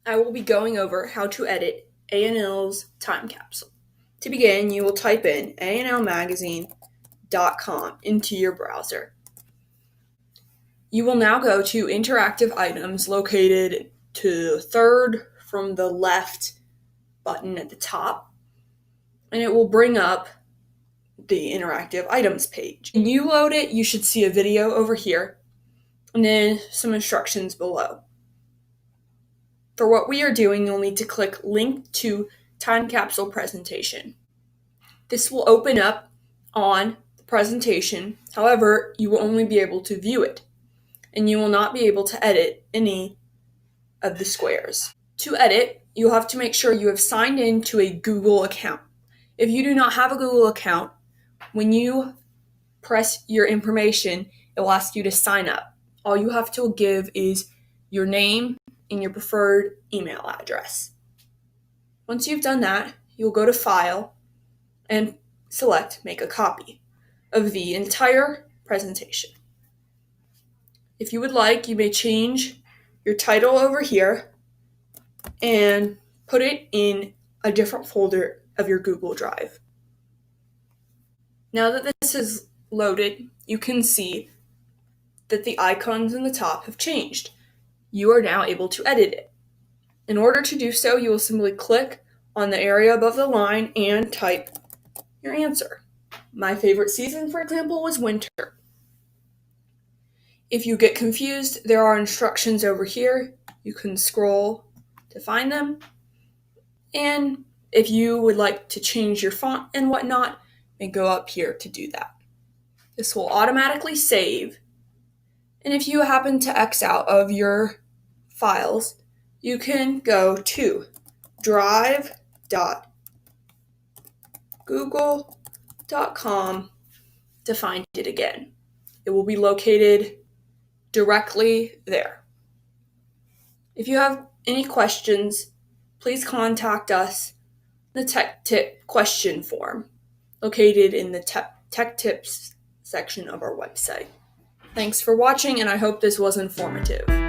I will be going over how to edit A&L's Time Capsule. To begin, you will type in anlmagazine.com into your browser. You will now go to Interactive Items located to third from the left button at the top, and it will bring up the Interactive Items page. When you load it, you should see a video over here, and then some instructions below. For what we are doing, you'll need to click Link to Time Capsule Presentation. This will open up on the presentation. However, you will only be able to view it, and you will not be able to edit any of the squares. To edit, you'll have to make sure you have signed in to a Google account. If you do not have a Google account, when you press your information, it will ask you to sign up. All you have to give is your name and your preferred email address. Once you've done that, you'll go to File and select Make a Copy of the entire presentation. If you would like, you may change your title over here and put it in a different folder of your Google Drive. Now that this is loaded, you can see that the icons in the top have changed. You are now able to edit it. In order to do so, you will simply click on the area above the line and type your answer. My favorite season, for example, was winter. If you get confused, there are instructions over here. You can scroll to find them. And if you would like to change your font and whatnot, then go up here to do that. This will automatically save. And if you happen to X out of your files, you can go to drive.google.com to find it again. It will be located directly there. If you have any questions, please contact us in the Tech Tip question form located in the Tech Tips section of our website. Thanks for watching, and I hope this was informative.